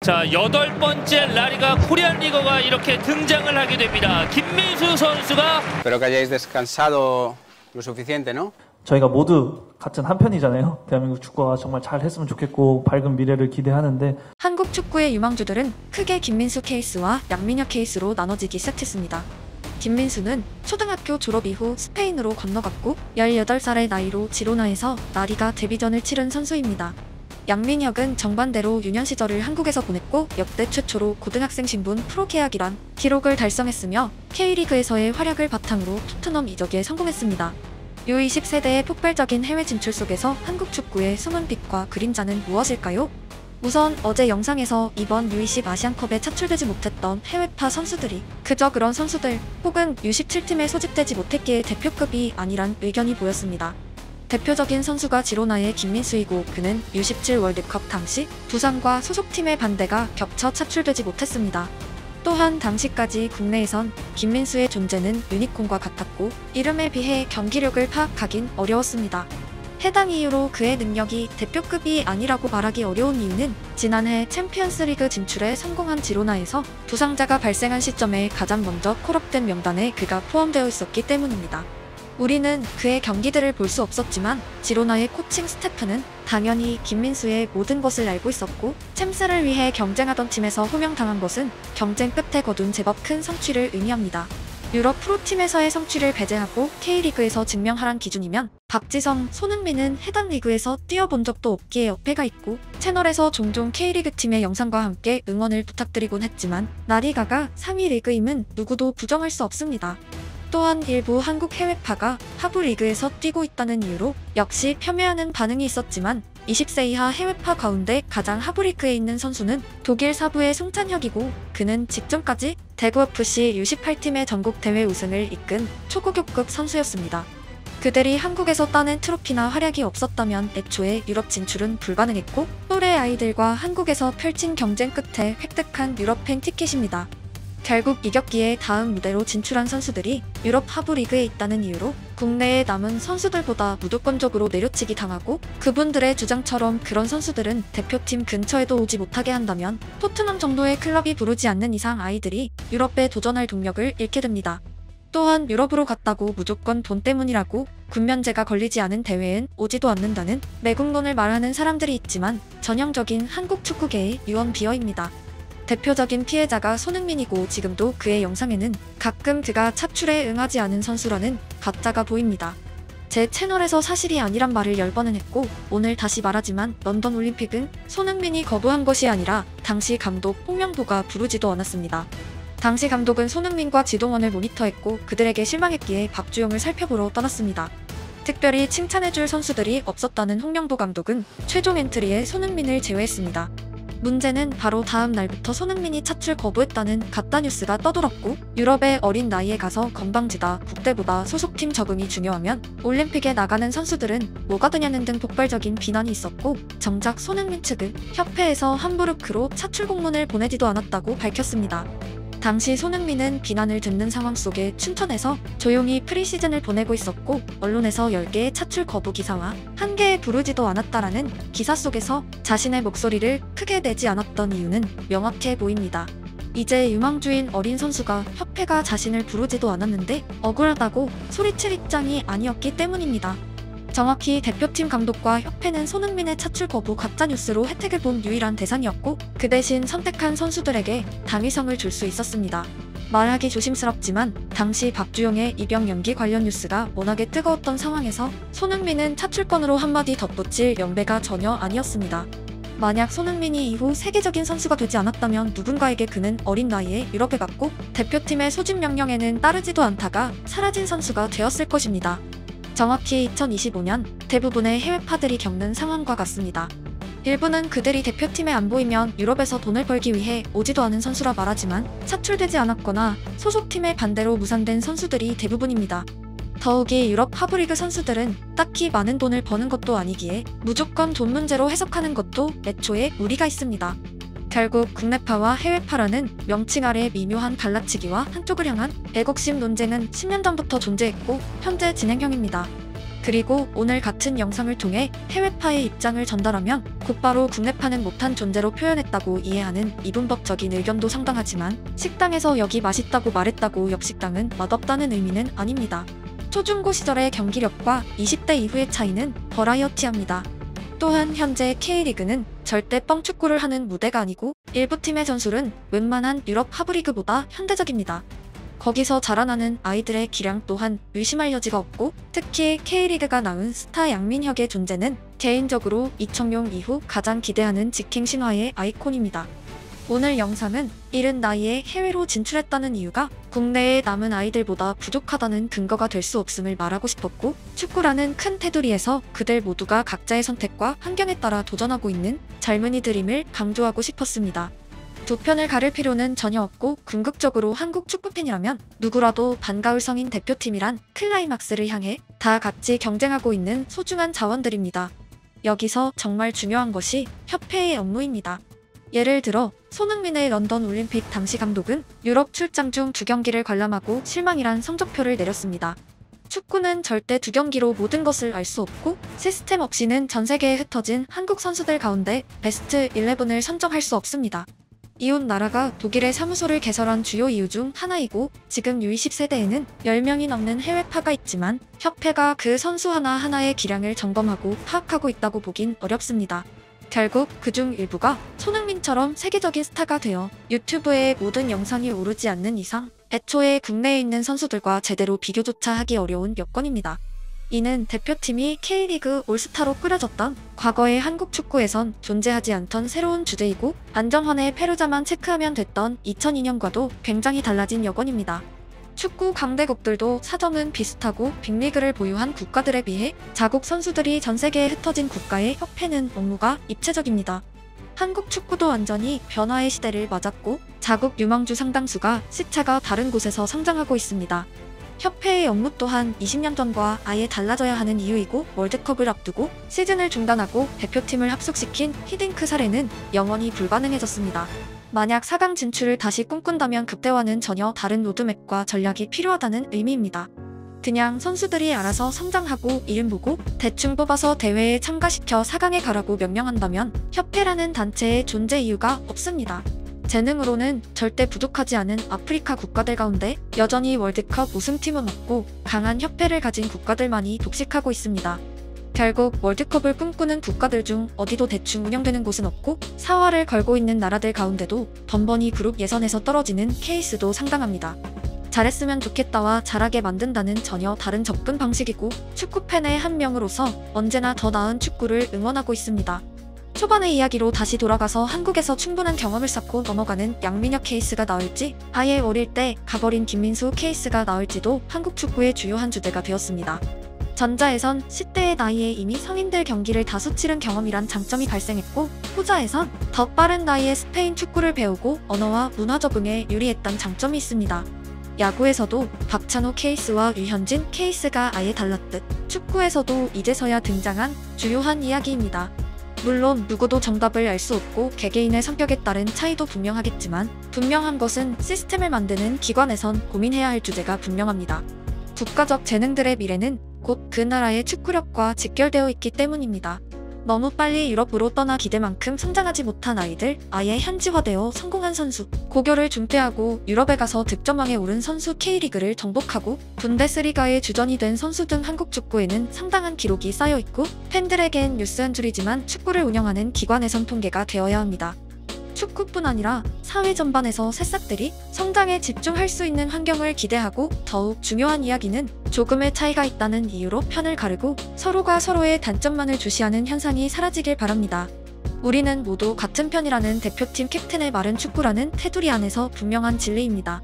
자, 8번째 라리가 코리안 리거가 이렇게 등장을 하게 됩니다. 김민수 선수가 Espero que hayáis descansado lo suficiente, ¿no? 저희가 모두 같은 한 편이잖아요. 대한민국 축구가 정말 잘 했으면 좋겠고 밝은 미래를 기대하는데 한국 축구의 유망주들은 크게 김민수 케이스와 양민혁 케이스로 나눠지기 시작했습니다. 김민수는 초등학교 졸업 이후 스페인으로 건너갔고 18살의 나이로 지로나에서 라리가 데뷔전을 치른 선수입니다. 양민혁은 정반대로 유년 시절을 한국에서 보냈고 역대 최초로 고등학생 신분 프로 계약이란 기록을 달성했으며 K리그에서의 활약을 바탕으로 토트넘 이적에 성공했습니다. U20 세대의 폭발적인 해외 진출 속에서 한국 축구의 숨은 빛과 그림자는 무엇일까요? 우선 어제 영상에서 이번 U20 아시안컵에 차출되지 못했던 해외파 선수들이 그저 그런 선수들 혹은 U17팀에 소집되지 못했기에 대표급이 아니란 의견이 보였습니다. 대표적인 선수가 지로나의 김민수이고 그는 U17 월드컵 당시 부상과 소속팀의 반대가 겹쳐 차출되지 못했습니다. 또한 당시까지 국내에선 김민수의 존재는 유니콘과 같았고 이름에 비해 경기력을 파악하긴 어려웠습니다. 해당 이유로 그의 능력이 대표급이 아니라고 말하기 어려운 이유는 지난해 챔피언스리그 진출에 성공한 지로나에서 부상자가 발생한 시점에 가장 먼저 콜업된 명단에 그가 포함되어 있었기 때문입니다. 우리는 그의 경기들을 볼 수 없었지만 지로나의 코칭 스태프는 당연히 김민수의 모든 것을 알고 있었고 챔스를 위해 경쟁하던 팀에서 호명당한 것은 경쟁 끝에 거둔 제법 큰 성취를 의미합니다. 유럽 프로팀에서의 성취를 배제하고 K리그에서 증명하란 기준이면 박지성, 손흥민은 해당 리그에서 뛰어본 적도 없기에 어폐가 있고 채널에서 종종 K리그 팀의 영상과 함께 응원을 부탁드리곤 했지만 라리가가 상위 리그임은 누구도 부정할 수 없습니다. 또한 일부 한국 해외파가 하부 리그에서 뛰고 있다는 이유로 역시 폄훼하는 반응이 있었지만 20세 이하 해외파 가운데 가장 하부 리그에 있는 선수는 독일 사부의 송찬혁이고 그는 직전까지 대구FC U18팀의 전국대회 우승을 이끈 초고교급 선수였습니다. 그들이 한국에서 따낸 트로피나 활약이 없었다면 애초에 유럽 진출은 불가능했고 또래 아이들과 한국에서 펼친 경쟁 끝에 획득한 유럽행 티켓입니다. 결국 이겼기에 다음 무대로 진출한 선수들이 유럽 하부 리그에 있다는 이유로 국내에 남은 선수들보다 무조건적으로 내려치기 당하고 그분들의 주장처럼 그런 선수들은 대표팀 근처에도 오지 못하게 한다면 토트넘 정도의 클럽이 부르지 않는 이상 아이들이 유럽에 도전할 동력을 잃게 됩니다. 또한 유럽으로 갔다고 무조건 돈 때문이라고 군면제가 걸리지 않은 대회엔 오지도 않는다는 매국론을 말하는 사람들이 있지만 전형적인 한국 축구계의 유언비어입니다. 대표적인 피해자가 손흥민이고 지금도 그의 영상에는 가끔 그가 차출에 응하지 않은 선수라는 가짜가 보입니다. 제 채널에서 사실이 아니란 말을 10번은 했고 오늘 다시 말하지만 런던 올림픽은 손흥민이 거부한 것이 아니라 당시 감독 홍명보가 부르지도 않았습니다. 당시 감독은 손흥민과 지동원을 모니터했고 그들에게 실망했기에 박주영을 살펴보러 떠났습니다. 특별히 칭찬해줄 선수들이 없었다는 홍명보 감독은 최종 엔트리에 손흥민을 제외했습니다. 문제는 바로 다음 날부터 손흥민이 차출 거부했다는 가짜뉴스가 떠돌았고 유럽의 어린 나이에 가서 건방지다, 국대보다 소속팀 적응이 중요하면 올림픽에 나가는 선수들은 뭐가 되냐는 등 폭발적인 비난이 있었고 정작 손흥민 측은 협회에서 함부르크로 차출 공문을 보내지도 않았다고 밝혔습니다. 당시 손흥민은 비난을 듣는 상황 속에 춘천에서 조용히 프리시즌을 보내고 있었고 언론에서 10개의 차출 거부 기사와 1개의 부르지도 않았다라는 기사 속에서 자신의 목소리를 크게 내지 않았던 이유는 명확해 보입니다. 이제 유망주인 어린 선수가 협회가 자신을 부르지도 않았는데 억울하다고 소리칠 입장이 아니었기 때문입니다. 정확히 대표팀 감독과 협회는 손흥민의 차출 거부 가짜뉴스로 혜택을 본 유일한 대상이었고 그 대신 선택한 선수들에게 당위성을 줄 수 있었습니다. 말하기 조심스럽지만 당시 박주영의 입영 연기 관련 뉴스가 워낙에 뜨거웠던 상황에서 손흥민은 차출권으로 한마디 덧붙일 연배가 전혀 아니었습니다. 만약 손흥민이 이후 세계적인 선수가 되지 않았다면 누군가에게 그는 어린 나이에 유럽에 갔고 대표팀의 소집 명령에는 따르지도 않다가 사라진 선수가 되었을 것입니다. 정확히 2025년 대부분의 해외파들이 겪는 상황과 같습니다. 일부는 그들이 대표팀에 안 보이면 유럽에서 돈을 벌기 위해 오지도 않은 선수라 말하지만 차출되지 않았거나 소속팀의 반대로 무산된 선수들이 대부분입니다. 더욱이 유럽 하부리그 선수들은 딱히 많은 돈을 버는 것도 아니기에 무조건 돈 문제로 해석하는 것도 애초에 무리가 있습니다. 결국 국내파와 해외파라는 명칭 아래 미묘한 갈라치기와 한쪽을 향한 애국심 논쟁은 10년 전부터 존재했고 현재 진행형입니다. 그리고 오늘 같은 영상을 통해 해외파의 입장을 전달하면 곧바로 국내파는 못한 존재로 표현했다고 이해하는 이분법적인 의견도 상당하지만 식당에서 여기 맛있다고 말했다고 옆식당은 맛없다는 의미는 아닙니다. 초중고 시절의 경기력과 20대 이후의 차이는 버라이어티합니다. 또한 현재 K리그는 절대 뻥축구를 하는 무대가 아니고 일부 팀의 전술은 웬만한 유럽 하브리그보다 현대적입니다. 거기서 자라나는 아이들의 기량 또한 의심할 여지가 없고 특히 K리그가 낳은 스타 양민혁의 존재는 개인적으로 이청용 이후 가장 기대하는 직행 신화의 아이콘입니다. 오늘 영상은 이른 나이에 해외로 진출했다는 이유가 국내에 남은 아이들보다 부족하다는 근거가 될 수 없음을 말하고 싶었고 축구라는 큰 테두리에서 그들 모두가 각자의 선택과 환경에 따라 도전하고 있는 젊은이들임을 강조하고 싶었습니다. 두 편을 가릴 필요는 전혀 없고 궁극적으로 한국 축구팬이라면 누구라도 반가울 성인 대표팀이란 클라이막스를 향해 다 같이 경쟁하고 있는 소중한 자원들입니다. 여기서 정말 중요한 것이 협회의 업무입니다. 예를 들어 손흥민의 런던 올림픽 당시 감독은 유럽 출장 중 2경기를 관람하고 실망이란 성적표를 내렸습니다. 축구는 절대 2경기로 모든 것을 알 수 없고 시스템 없이는 전 세계에 흩어진 한국 선수들 가운데 베스트 11을 선정할 수 없습니다. 이웃 나라가 독일의 사무소를 개설한 주요 이유 중 하나이고 지금 U20 세대에는 10명이 넘는 해외파가 있지만 협회가 그 선수 하나하나의 기량을 점검하고 파악하고 있다고 보긴 어렵습니다. 결국 그중 일부가 손흥민처럼 세계적인 스타가 되어 유튜브에 모든 영상이 오르지 않는 이상 애초에 국내에 있는 선수들과 제대로 비교조차 하기 어려운 여건입니다. 이는 대표팀이 K리그 올스타로 꾸려졌던 과거의 한국 축구에선 존재하지 않던 새로운 주제이고 안정환의 페루자만 체크하면 됐던 2002년과도 굉장히 달라진 여건입니다. 축구 강대국들도 사정은 비슷하고 빅리그를 보유한 국가들에 비해 자국 선수들이 전 세계에 흩어진 국가의 협회는 업무가 입체적입니다. 한국 축구도 완전히 변화의 시대를 맞았고 자국 유망주 상당수가 시차가 다른 곳에서 성장하고 있습니다. 협회의 업무 또한 20년 전과 아예 달라져야 하는 이유이고 월드컵을 앞두고 시즌을 중단하고 대표팀을 합숙시킨 히딩크 사례는 영원히 불가능해졌습니다. 만약 4강 진출을 다시 꿈꾼다면 그때와는 전혀 다른 로드맵과 전략이 필요하다는 의미입니다. 그냥 선수들이 알아서 성장하고 이름 보고 대충 뽑아서 대회에 참가시켜 4강에 가라고 명령한다면 협회라는 단체의 존재 이유가 없습니다. 재능으로는 절대 부족하지 않은 아프리카 국가들 가운데 여전히 월드컵 우승팀은 없고 강한 협회를 가진 국가들만이 독식하고 있습니다. 결국 월드컵을 꿈꾸는 국가들 중 어디도 대충 운영되는 곳은 없고 사활을 걸고 있는 나라들 가운데도 번번이 그룹 예선에서 떨어지는 케이스도 상당합니다. 잘했으면 좋겠다와 잘하게 만든다는 전혀 다른 접근 방식이고 축구팬의 한 명으로서 언제나 더 나은 축구를 응원하고 있습니다. 초반의 이야기로 다시 돌아가서 한국에서 충분한 경험을 쌓고 넘어가는 양민혁 케이스가 나올지 아예 어릴 때 가버린 김민수 케이스가 나올지도 한국 축구의 주요한 주제가 되었습니다. 전자에선 10대의 나이에 이미 성인들 경기를 다수 치른 경험이란 장점이 발생했고 후자에선 더 빠른 나이에 스페인 축구를 배우고 언어와 문화 적응에 유리했던 장점이 있습니다. 야구에서도 박찬호 케이스와 류현진 케이스가 아예 달랐듯 축구에서도 이제서야 등장한 주요한 이야기입니다. 물론 누구도 정답을 알 수 없고 개개인의 성격에 따른 차이도 분명하겠지만 분명한 것은 시스템을 만드는 기관에선 고민해야 할 주제가 분명합니다. 국가적 재능들의 미래는 곧 그 나라의 축구력과 직결되어 있기 때문입니다. 너무 빨리 유럽으로 떠나 기대만큼 성장하지 못한 아이들, 아예 현지화되어 성공한 선수, 고교를 중퇴하고 유럽에 가서 득점왕에 오른 선수 K리그를 정복하고 분데스리가의 주전이 된 선수 등 한국 축구에는 상당한 기록이 쌓여있고 팬들에겐 뉴스 한 줄이지만 축구를 운영하는 기관에선 통계가 되어야 합니다. 축구뿐 아니라 사회 전반에서 새싹들이 성장에 집중할 수 있는 환경을 기대하고 더욱 중요한 이야기는 조금의 차이가 있다는 이유로 편을 가르고 서로가 서로의 단점만을 주시하는 현상이 사라지길 바랍니다. 우리는 모두 같은 편이라는 대표팀 캡틴의 말은 축구라는 테두리 안에서 분명한 진리입니다.